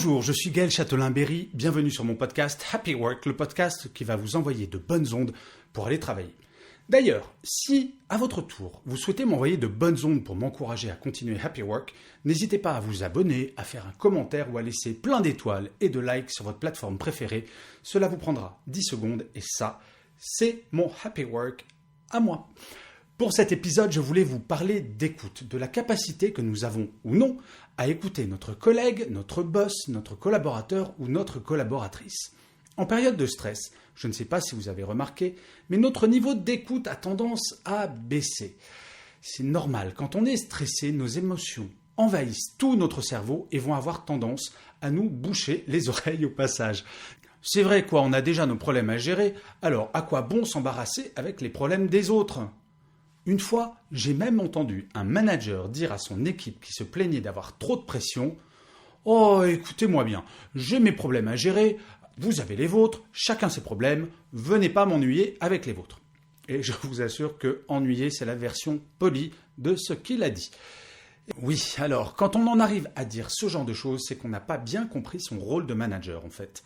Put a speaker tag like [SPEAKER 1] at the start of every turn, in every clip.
[SPEAKER 1] Bonjour, je suis Gaël Châtelain-Berry, bienvenue sur mon podcast Happy Work, le podcast qui va vous envoyer de bonnes ondes pour aller travailler. D'ailleurs, si, à votre tour, vous souhaitez m'envoyer de bonnes ondes pour m'encourager à continuer Happy Work, n'hésitez pas à vous abonner, à faire un commentaire ou à laisser plein d'étoiles et de likes sur votre plateforme préférée. Cela vous prendra 10 secondes et ça, c'est mon Happy Work à moi. Pour cet épisode, je voulais vous parler d'écoute, de la capacité que nous avons ou non à écouter notre collègue, notre boss, notre collaborateur ou notre collaboratrice. En période de stress, je ne sais pas si vous avez remarqué, mais notre niveau d'écoute a tendance à baisser. C'est normal, quand on est stressé, nos émotions envahissent tout notre cerveau et vont avoir tendance à nous boucher les oreilles au passage. C'est vrai quoi, on a déjà nos problèmes à gérer, alors à quoi bon s'embarrasser avec les problèmes des autres ? Une fois, j'ai même entendu un manager dire à son équipe qui se plaignait d'avoir trop de pression « Oh, écoutez-moi bien, j'ai mes problèmes à gérer, vous avez les vôtres, chacun ses problèmes, venez pas m'ennuyer avec les vôtres. » Et je vous assure que « ennuyer », c'est la version polie de ce qu'il a dit. Oui, alors, quand on en arrive à dire ce genre de choses, c'est qu'on n'a pas bien compris son rôle de manager, en fait.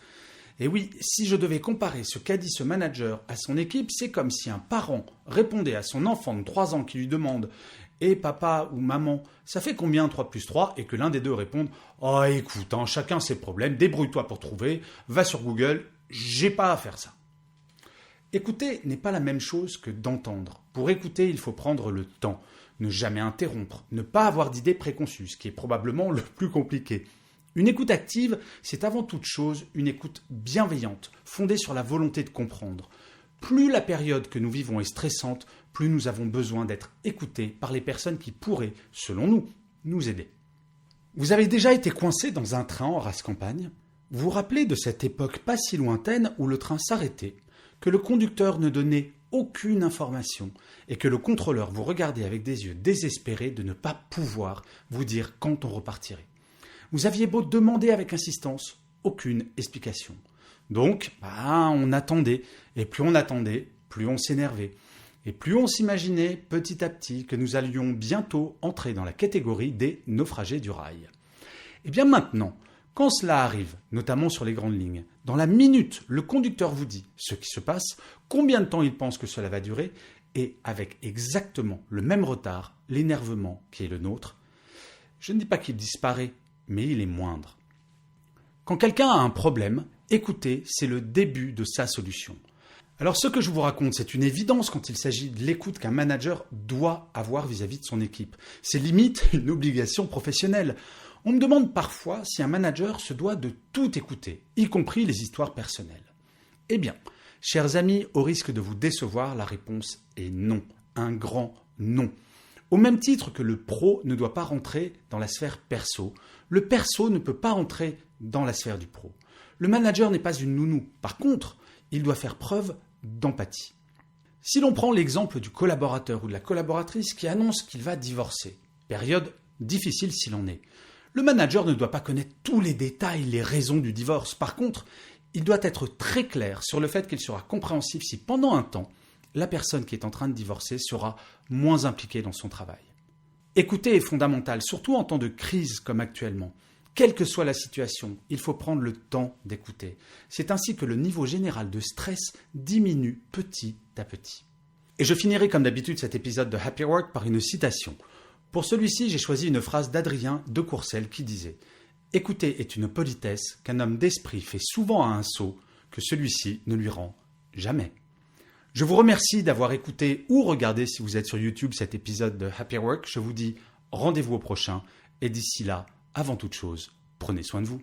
[SPEAKER 1] Et oui, si je devais comparer ce qu'a dit ce manager à son équipe, c'est comme si un parent répondait à son enfant de 3 ans qui lui demande « Eh papa ou maman, ça fait combien 3 plus 3 ?» et que l'un des deux réponde « Oh écoute, chacun ses problèmes, débrouille-toi pour trouver, va sur Google, j'ai pas à faire ça. » Écouter n'est pas la même chose que d'entendre. Pour écouter, il faut prendre le temps, ne jamais interrompre, ne pas avoir d'idées préconçues, ce qui est probablement le plus compliqué. Une écoute active, c'est avant toute chose une écoute bienveillante, fondée sur la volonté de comprendre. Plus la période que nous vivons est stressante, plus nous avons besoin d'être écoutés par les personnes qui pourraient, selon nous aider. Vous avez déjà été coincé dans un train en race campagne ? Vous vous rappelez de cette époque pas si lointaine où le train s'arrêtait, que le conducteur ne donnait aucune information et que le contrôleur vous regardait avec des yeux désespérés de ne pas pouvoir vous dire quand on repartirait. Vous aviez beau demander avec insistance, aucune explication. Donc, on attendait, et plus on attendait, plus on s'énervait. Et plus on s'imaginait petit à petit que nous allions bientôt entrer dans la catégorie des naufragés du rail. Et bien maintenant, quand cela arrive, notamment sur les grandes lignes, dans la minute, le conducteur vous dit ce qui se passe, combien de temps il pense que cela va durer, et avec exactement le même retard, l'énervement qui est le nôtre, je ne dis pas qu'il disparaît, mais il est moindre. Quand quelqu'un a un problème, écouter, c'est le début de sa solution. Alors ce que je vous raconte, c'est une évidence quand il s'agit de l'écoute qu'un manager doit avoir vis-à-vis de son équipe. C'est limite une obligation professionnelle. On me demande parfois si un manager se doit de tout écouter, y compris les histoires personnelles. Eh bien, chers amis, au risque de vous décevoir, la réponse est non. Un grand non. Au même titre que le pro ne doit pas rentrer dans la sphère perso, le perso ne peut pas rentrer dans la sphère du pro. Le manager n'est pas une nounou. Par contre, il doit faire preuve d'empathie. Si l'on prend l'exemple du collaborateur ou de la collaboratrice qui annonce qu'il va divorcer, période difficile s'il en est, le manager ne doit pas connaître tous les détails, les raisons du divorce. Par contre, il doit être très clair sur le fait qu'il sera compréhensif si pendant un temps, la personne qui est en train de divorcer sera moins impliquée dans son travail. Écouter est fondamental, surtout en temps de crise comme actuellement. Quelle que soit la situation, il faut prendre le temps d'écouter. C'est ainsi que le niveau général de stress diminue petit à petit. Et je finirai comme d'habitude cet épisode de Happy Work par une citation. Pour celui-ci, j'ai choisi une phrase d'Adrien de Courcelles qui disait « Écouter est une politesse qu'un homme d'esprit fait souvent à un sot, que celui-ci ne lui rend jamais. » Je vous remercie d'avoir écouté ou regardé, si vous êtes sur YouTube, cet épisode de Happy Work. Je vous dis rendez-vous au prochain et d'ici là, avant toute chose, prenez soin de vous.